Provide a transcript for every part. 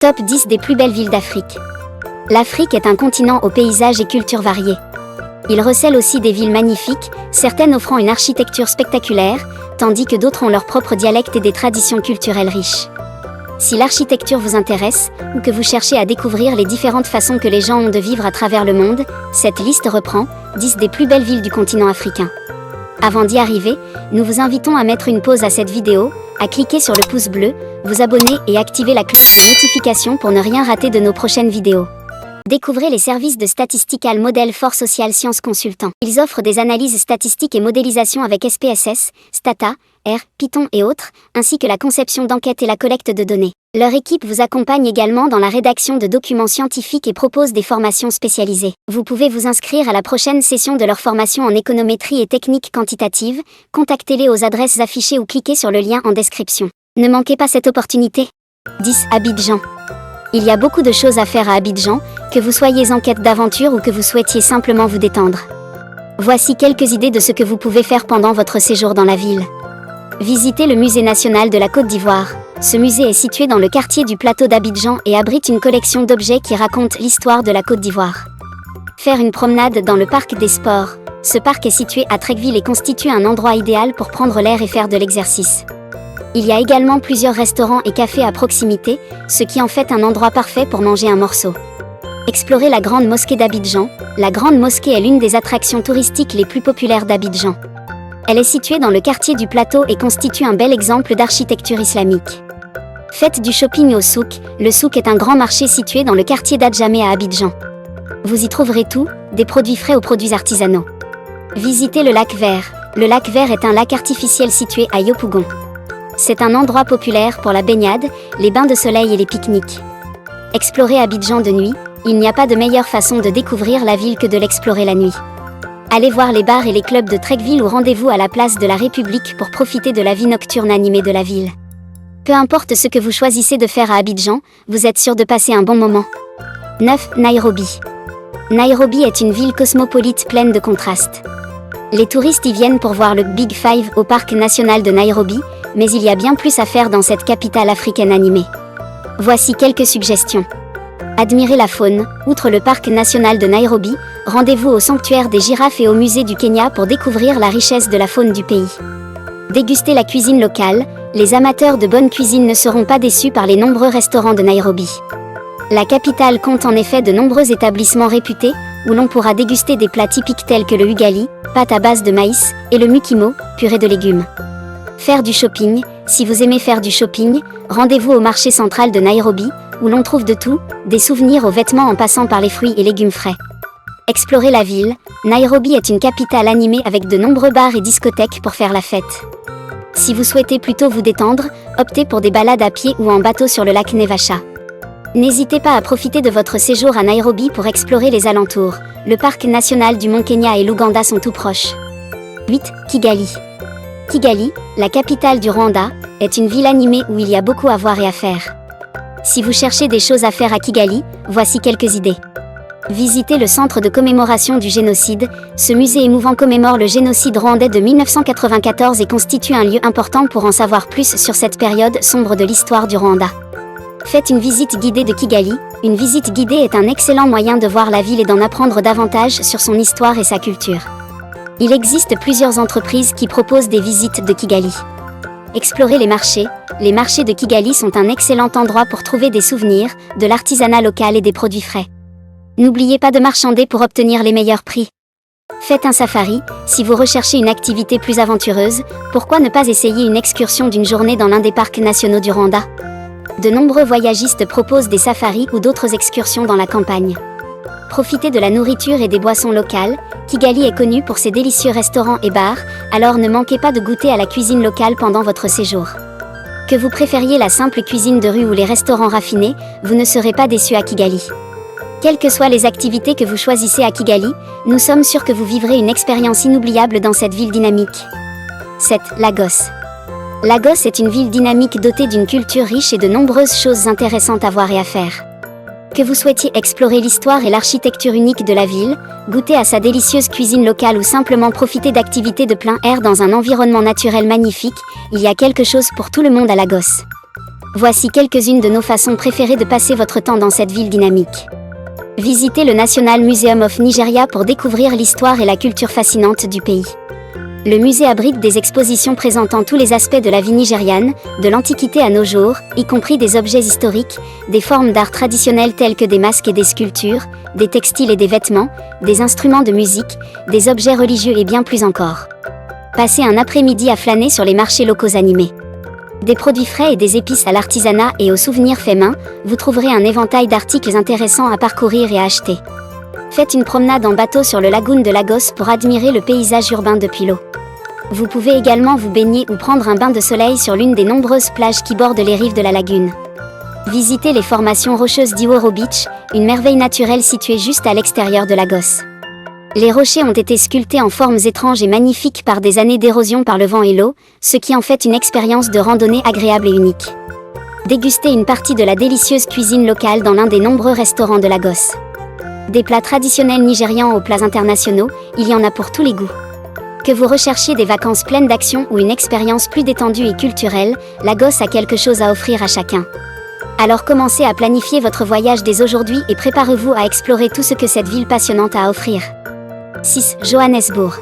Top 10 des plus belles villes d'Afrique. L'Afrique est un continent aux paysages et cultures variés. Il recèle aussi des villes magnifiques, certaines offrant une architecture spectaculaire, tandis que d'autres ont leur propre dialecte et des traditions culturelles riches. Si l'architecture vous intéresse, ou que vous cherchez à découvrir les différentes façons que les gens ont de vivre à travers le monde, cette liste reprend 10 des plus belles villes du continent africain. Avant d'y arriver, nous vous invitons à mettre une pause à cette vidéo, à cliquer sur le pouce bleu, vous abonner et activer la cloche de notification pour ne rien rater de nos prochaines vidéos. Découvrez les services de Statistical Model for Social Science Consultant. Ils offrent des analyses statistiques et modélisation avec SPSS, Stata, R, Python et autres, ainsi que la conception d'enquêtes et la collecte de données. Leur équipe vous accompagne également dans la rédaction de documents scientifiques et propose des formations spécialisées. Vous pouvez vous inscrire à la prochaine session de leur formation en économétrie et techniques quantitatives. Contactez-les aux adresses affichées ou cliquez sur le lien en description. Ne manquez pas cette opportunité. 10. Abidjan. Il y a beaucoup de choses à faire à Abidjan, que vous soyez en quête d'aventure ou que vous souhaitiez simplement vous détendre. Voici quelques idées de ce que vous pouvez faire pendant votre séjour dans la ville. Visitez le Musée national de la Côte d'Ivoire. Ce musée est situé dans le quartier du plateau d'Abidjan et abrite une collection d'objets qui racontent l'histoire de la Côte d'Ivoire. Faire une promenade dans le parc des sports. Ce parc est situé à Trecqueville et constitue un endroit idéal pour prendre l'air et faire de l'exercice. Il y a également plusieurs restaurants et cafés à proximité, ce qui en fait un endroit parfait pour manger un morceau. Explorez la Grande Mosquée d'Abidjan. La Grande Mosquée est l'une des attractions touristiques les plus populaires d'Abidjan. Elle est située dans le quartier du plateau et constitue un bel exemple d'architecture islamique. Faites du shopping au souk. Le souk est un grand marché situé dans le quartier d'Adjamé à Abidjan. Vous y trouverez tout, des produits frais aux produits artisanaux. Visitez le lac Vert. Le lac Vert est un lac artificiel situé à Yopougon. C'est un endroit populaire pour la baignade, les bains de soleil et les pique-niques. Explorez Abidjan de nuit. Il n'y a pas de meilleure façon de découvrir la ville que de l'explorer la nuit. Allez voir les bars et les clubs de Trecqueville ou rendez-vous à la place de la République pour profiter de la vie nocturne animée de la ville. Peu importe ce que vous choisissez de faire à Abidjan, vous êtes sûr de passer un bon moment. 9. Nairobi. Nairobi est une ville cosmopolite pleine de contrastes. Les touristes y viennent pour voir le Big Five au parc national de Nairobi, mais il y a bien plus à faire dans cette capitale africaine animée. Voici quelques suggestions. Admirez la faune. Outre le parc national de Nairobi, rendez-vous au sanctuaire des girafes et au musée du Kenya pour découvrir la richesse de la faune du pays. Dégustez la cuisine locale. Les amateurs de bonne cuisine ne seront pas déçus par les nombreux restaurants de Nairobi. La capitale compte en effet de nombreux établissements réputés, où l'on pourra déguster des plats typiques tels que le ugali, pâte à base de maïs, et le mukimo, purée de légumes. Faire du shopping. Si vous aimez faire du shopping, rendez-vous au marché central de Nairobi, où l'on trouve de tout, des souvenirs aux vêtements en passant par les fruits et légumes frais. Explorez la ville. Nairobi est une capitale animée avec de nombreux bars et discothèques pour faire la fête. Si vous souhaitez plutôt vous détendre, optez pour des balades à pied ou en bateau sur le lac Naivasha. N'hésitez pas à profiter de votre séjour à Nairobi pour explorer les alentours. Le parc national du Mont Kenya et l'Ouganda sont tout proches. 8. Kigali. Kigali, la capitale du Rwanda, est une ville animée où il y a beaucoup à voir et à faire. Si vous cherchez des choses à faire à Kigali, voici quelques idées. Visitez le centre de commémoration du génocide. Ce musée émouvant commémore le génocide rwandais de 1994 et constitue un lieu important pour en savoir plus sur cette période sombre de l'histoire du Rwanda. Faites une visite guidée de Kigali. Une visite guidée est un excellent moyen de voir la ville et d'en apprendre davantage sur son histoire et sa culture. Il existe plusieurs entreprises qui proposent des visites de Kigali. Explorez les marchés. Les marchés de Kigali sont un excellent endroit pour trouver des souvenirs, de l'artisanat local et des produits frais. N'oubliez pas de marchander pour obtenir les meilleurs prix. Faites un safari. Si vous recherchez une activité plus aventureuse, pourquoi ne pas essayer une excursion d'une journée dans l'un des parcs nationaux du Rwanda? De nombreux voyagistes proposent des safaris ou d'autres excursions dans la campagne. Profitez de la nourriture et des boissons locales. Kigali est connu pour ses délicieux restaurants et bars, alors ne manquez pas de goûter à la cuisine locale pendant votre séjour. Que vous préfériez la simple cuisine de rue ou les restaurants raffinés, vous ne serez pas déçus à Kigali. Quelles que soient les activités que vous choisissez à Kigali, nous sommes sûrs que vous vivrez une expérience inoubliable dans cette ville dynamique. 7. Lagos. Lagos est une ville dynamique dotée d'une culture riche et de nombreuses choses intéressantes à voir et à faire. Que vous souhaitiez explorer l'histoire et l'architecture unique de la ville, goûter à sa délicieuse cuisine locale ou simplement profiter d'activités de plein air dans un environnement naturel magnifique, il y a quelque chose pour tout le monde à Lagos. Voici quelques-unes de nos façons préférées de passer votre temps dans cette ville dynamique. Visitez le National Museum of Nigeria pour découvrir l'histoire et la culture fascinante du pays. Le musée abrite des expositions présentant tous les aspects de la vie nigériane, de l'Antiquité à nos jours, y compris des objets historiques, des formes d'art traditionnelles telles que des masques et des sculptures, des textiles et des vêtements, des instruments de musique, des objets religieux et bien plus encore. Passez un après-midi à flâner sur les marchés locaux animés. Des produits frais et des épices à l'artisanat et aux souvenirs faits main, vous trouverez un éventail d'articles intéressants à parcourir et à acheter. Faites une promenade en bateau sur le lagoon de Lagos pour admirer le paysage urbain depuis l'eau. Vous pouvez également vous baigner ou prendre un bain de soleil sur l'une des nombreuses plages qui bordent les rives de la lagune. Visitez les formations rocheuses d'Iworo Beach, une merveille naturelle située juste à l'extérieur de Lagos. Les rochers ont été sculptés en formes étranges et magnifiques par des années d'érosion par le vent et l'eau, ce qui en fait une expérience de randonnée agréable et unique. Dégustez une partie de la délicieuse cuisine locale dans l'un des nombreux restaurants de Lagos. Des plats traditionnels nigérians aux plats internationaux, il y en a pour tous les goûts. Que vous recherchiez des vacances pleines d'action ou une expérience plus détendue et culturelle, Lagos a quelque chose à offrir à chacun. Alors commencez à planifier votre voyage dès aujourd'hui et préparez-vous à explorer tout ce que cette ville passionnante a à offrir. 6. Johannesburg.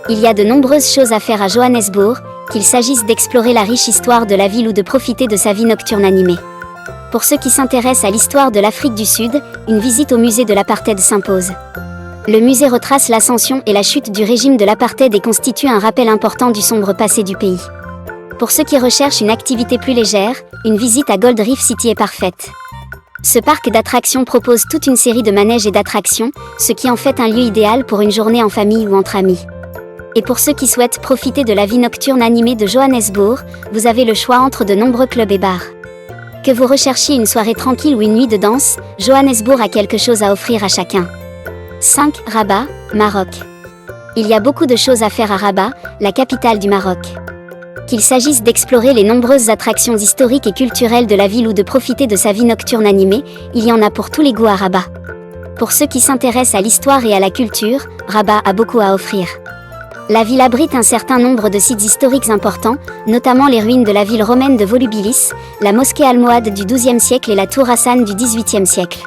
Il y a de nombreuses choses à faire à Johannesburg, qu'il s'agisse d'explorer la riche histoire de la ville ou de profiter de sa vie nocturne animée. Pour ceux qui s'intéressent à l'histoire de l'Afrique du Sud, une visite au musée de l'apartheid s'impose. Le musée retrace l'ascension et la chute du régime de l'apartheid et constitue un rappel important du sombre passé du pays. Pour ceux qui recherchent une activité plus légère, une visite à Gold Reef City est parfaite. Ce parc d'attractions propose toute une série de manèges et d'attractions, ce qui en fait un lieu idéal pour une journée en famille ou entre amis. Et pour ceux qui souhaitent profiter de la vie nocturne animée de Johannesburg, vous avez le choix entre de nombreux clubs et bars. Que vous recherchiez une soirée tranquille ou une nuit de danse, Johannesburg a quelque chose à offrir à chacun. 5. Rabat, Maroc. Il y a beaucoup de choses à faire à Rabat, la capitale du Maroc. Qu'il s'agisse d'explorer les nombreuses attractions historiques et culturelles de la ville ou de profiter de sa vie nocturne animée, il y en a pour tous les goûts à Rabat. Pour ceux qui s'intéressent à l'histoire et à la culture, Rabat a beaucoup à offrir. La ville abrite un certain nombre de sites historiques importants, notamment les ruines de la ville romaine de Volubilis, la mosquée almohade du XIIe siècle et la tour Hassan du XVIIIe siècle.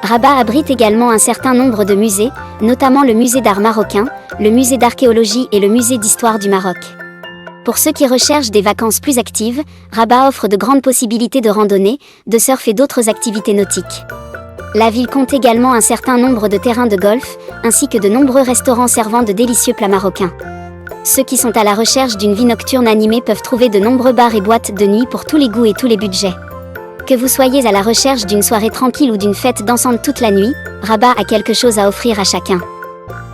Rabat abrite également un certain nombre de musées, notamment le musée d'art marocain, le musée d'archéologie et le musée d'histoire du Maroc. Pour ceux qui recherchent des vacances plus actives, Rabat offre de grandes possibilités de randonnée, de surf et d'autres activités nautiques. La ville compte également un certain nombre de terrains de golf, ainsi que de nombreux restaurants servant de délicieux plats marocains. Ceux qui sont à la recherche d'une vie nocturne animée peuvent trouver de nombreux bars et boîtes de nuit pour tous les goûts et tous les budgets. Que vous soyez à la recherche d'une soirée tranquille ou d'une fête dansante toute la nuit, Rabat a quelque chose à offrir à chacun.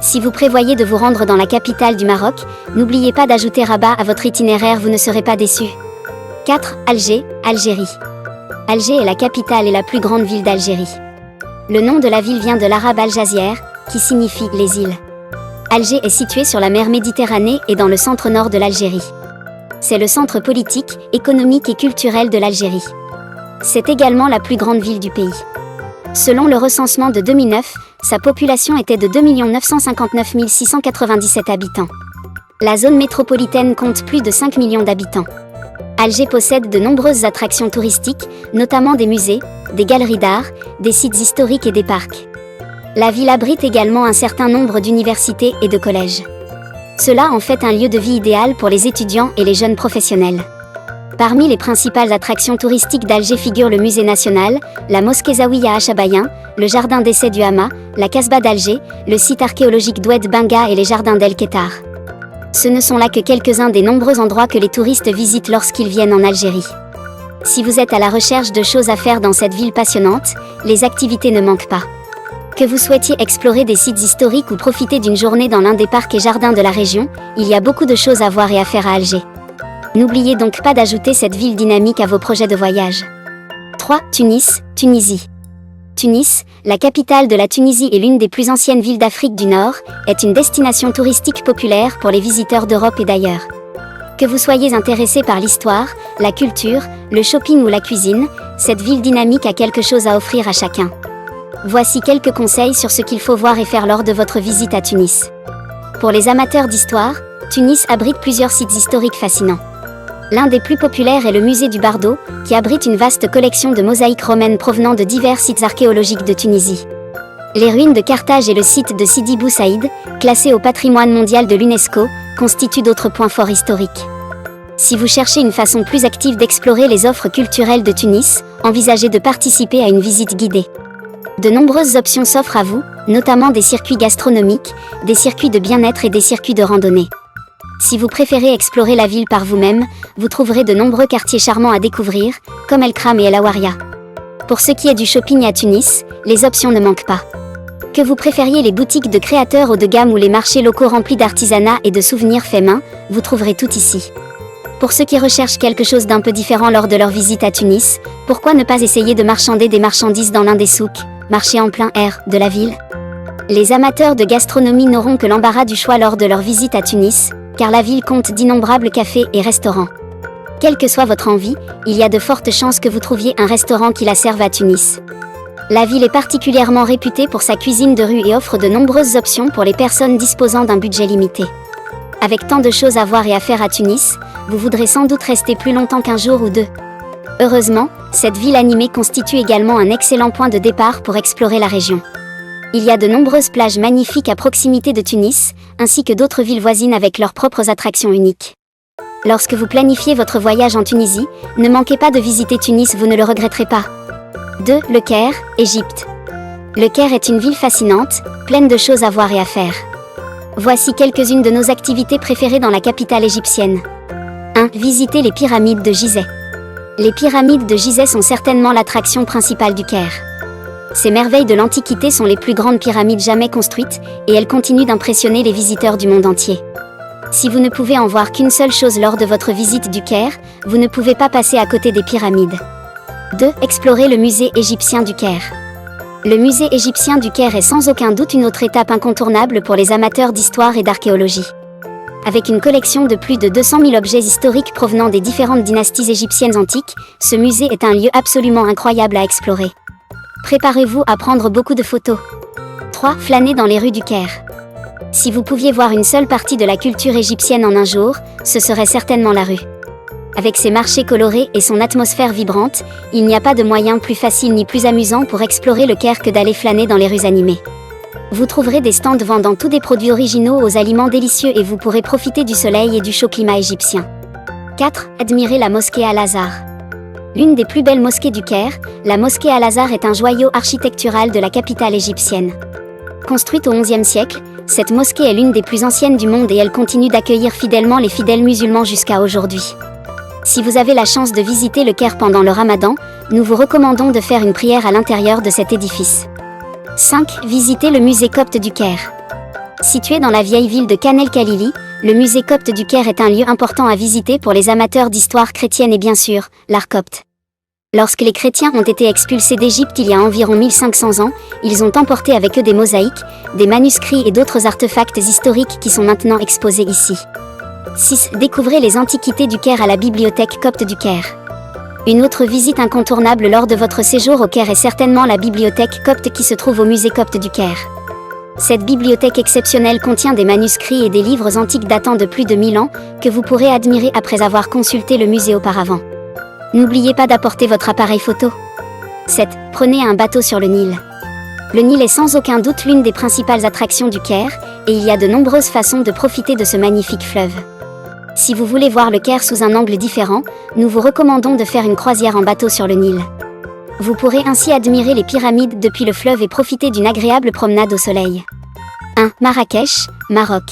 Si vous prévoyez de vous rendre dans la capitale du Maroc, n'oubliez pas d'ajouter Rabat à votre itinéraire, vous ne serez pas déçus. 4. Alger, Algérie. Alger est la capitale et la plus grande ville d'Algérie. Le nom de la ville vient de l'arabe Al-Jazière, qui signifie les îles. Alger est située sur la mer Méditerranée et dans le centre-nord de l'Algérie. C'est le centre politique, économique et culturel de l'Algérie. C'est également la plus grande ville du pays. Selon le recensement de 2009, sa population était de 2 959 697 habitants. La zone métropolitaine compte plus de 5 millions d'habitants. Alger possède de nombreuses attractions touristiques, notamment des musées, des galeries d'art, des sites historiques et des parcs. La ville abrite également un certain nombre d'universités et de collèges. Cela en fait un lieu de vie idéal pour les étudiants et les jeunes professionnels. Parmi les principales attractions touristiques d'Alger figurent le musée national, la mosquée Zawiya Achabayan, le jardin d'essai du Hama, la Casbah d'Alger, le site archéologique d'Oued Benga et les jardins d'El Kettar. Ce ne sont là que quelques-uns des nombreux endroits que les touristes visitent lorsqu'ils viennent en Algérie. Si vous êtes à la recherche de choses à faire dans cette ville passionnante, les activités ne manquent pas. Que vous souhaitiez explorer des sites historiques ou profiter d'une journée dans l'un des parcs et jardins de la région, il y a beaucoup de choses à voir et à faire à Alger. N'oubliez donc pas d'ajouter cette ville dynamique à vos projets de voyage. 3. Tunis, Tunisie. Tunis, la capitale de la Tunisie et l'une des plus anciennes villes d'Afrique du Nord, est une destination touristique populaire pour les visiteurs d'Europe et d'ailleurs. Que vous soyez intéressé par l'histoire, la culture, le shopping ou la cuisine, cette ville dynamique a quelque chose à offrir à chacun. Voici quelques conseils sur ce qu'il faut voir et faire lors de votre visite à Tunis. Pour les amateurs d'histoire, Tunis abrite plusieurs sites historiques fascinants. L'un des plus populaires est le musée du Bardo, qui abrite une vaste collection de mosaïques romaines provenant de divers sites archéologiques de Tunisie. Les ruines de Carthage et le site de Sidi Bou Saïd, classés au patrimoine mondial de l'UNESCO, constituent d'autres points forts historiques. Si vous cherchez une façon plus active d'explorer les offres culturelles de Tunis, envisagez de participer à une visite guidée. De nombreuses options s'offrent à vous, notamment des circuits gastronomiques, des circuits de bien-être et des circuits de randonnée. Si vous préférez explorer la ville par vous-même, vous trouverez de nombreux quartiers charmants à découvrir, comme El Kram et El Awaria. Pour ce qui est du shopping à Tunis, les options ne manquent pas. Que vous préfériez les boutiques de créateurs haut de gamme ou les marchés locaux remplis d'artisanat et de souvenirs faits main, vous trouverez tout ici. Pour ceux qui recherchent quelque chose d'un peu différent lors de leur visite à Tunis, pourquoi ne pas essayer de marchander des marchandises dans l'un des souks, marchés en plein air, de la ville? Les amateurs de gastronomie n'auront que l'embarras du choix lors de leur visite à Tunis, car la ville compte d'innombrables cafés et restaurants. Quelle que soit votre envie, il y a de fortes chances que vous trouviez un restaurant qui la serve à Tunis. La ville est particulièrement réputée pour sa cuisine de rue et offre de nombreuses options pour les personnes disposant d'un budget limité. Avec tant de choses à voir et à faire à Tunis, vous voudrez sans doute rester plus longtemps qu'un jour ou deux. Heureusement, cette ville animée constitue également un excellent point de départ pour explorer la région. Il y a de nombreuses plages magnifiques à proximité de Tunis, ainsi que d'autres villes voisines avec leurs propres attractions uniques. Lorsque vous planifiez votre voyage en Tunisie, ne manquez pas de visiter Tunis, vous ne le regretterez pas. 2. Le Caire, Égypte. Le Caire est une ville fascinante, pleine de choses à voir et à faire. Voici quelques-unes de nos activités préférées dans la capitale égyptienne. 1. Visiter les pyramides de Gizeh. Les pyramides de Gizeh sont certainement l'attraction principale du Caire. Ces merveilles de l'Antiquité sont les plus grandes pyramides jamais construites, et elles continuent d'impressionner les visiteurs du monde entier. Si vous ne pouvez en voir qu'une seule chose lors de votre visite du Caire, vous ne pouvez pas passer à côté des pyramides. 2. Explorer le musée égyptien du Caire. Le musée égyptien du Caire est sans aucun doute une autre étape incontournable pour les amateurs d'histoire et d'archéologie. Avec une collection de plus de 200 000 objets historiques provenant des différentes dynasties égyptiennes antiques, ce musée est un lieu absolument incroyable à explorer. Préparez-vous à prendre beaucoup de photos. 3. Flâner dans les rues du Caire. Si vous pouviez voir une seule partie de la culture égyptienne en un jour, ce serait certainement la rue. Avec ses marchés colorés et son atmosphère vibrante, il n'y a pas de moyen plus facile ni plus amusant pour explorer le Caire que d'aller flâner dans les rues animées. Vous trouverez des stands vendant tous des produits originaux aux aliments délicieux et vous pourrez profiter du soleil et du chaud climat égyptien. 4. Admirer la mosquée Al-Azhar. L'une des plus belles mosquées du Caire, la mosquée Al-Azhar est un joyau architectural de la capitale égyptienne. Construite au XIe siècle, cette mosquée est l'une des plus anciennes du monde et elle continue d'accueillir fidèlement les fidèles musulmans jusqu'à aujourd'hui. Si vous avez la chance de visiter le Caire pendant le Ramadan, nous vous recommandons de faire une prière à l'intérieur de cet édifice. 5. Visiter le musée copte du Caire. Situé dans la vieille ville de Khan el-Khalili, le musée copte du Caire est un lieu important à visiter pour les amateurs d'histoire chrétienne et bien sûr, l'art copte. Lorsque les chrétiens ont été expulsés d'Égypte il y a environ 1500 ans, ils ont emporté avec eux des mosaïques, des manuscrits et d'autres artefacts historiques qui sont maintenant exposés ici. 6. Découvrez les antiquités du Caire à la bibliothèque copte du Caire. Une autre visite incontournable lors de votre séjour au Caire est certainement la bibliothèque copte qui se trouve au musée copte du Caire. Cette bibliothèque exceptionnelle contient des manuscrits et des livres antiques datant de plus de 1000 ans, que vous pourrez admirer après avoir consulté le musée auparavant. N'oubliez pas d'apporter votre appareil photo. 7. Prenez un bateau sur le Nil. Le Nil est sans aucun doute l'une des principales attractions du Caire, et il y a de nombreuses façons de profiter de ce magnifique fleuve. Si vous voulez voir le Caire sous un angle différent, nous vous recommandons de faire une croisière en bateau sur le Nil. Vous pourrez ainsi admirer les pyramides depuis le fleuve et profiter d'une agréable promenade au soleil. 1. Marrakech, Maroc.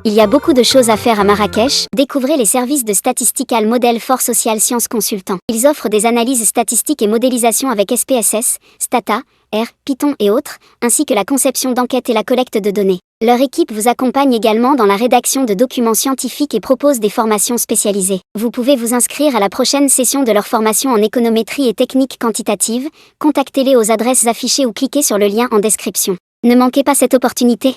Il y a beaucoup de choses à faire à Marrakech. Découvrez les services de Statistical Model for Social Science Consultant. Ils offrent des analyses statistiques et modélisation avec SPSS, Stata, R, Python et autres, ainsi que la conception d'enquêtes et la collecte de données. Leur équipe vous accompagne également dans la rédaction de documents scientifiques et propose des formations spécialisées. Vous pouvez vous inscrire à la prochaine session de leur formation en économétrie et techniques quantitatives. Contactez-les aux adresses affichées ou cliquez sur le lien en description. Ne manquez pas cette opportunité.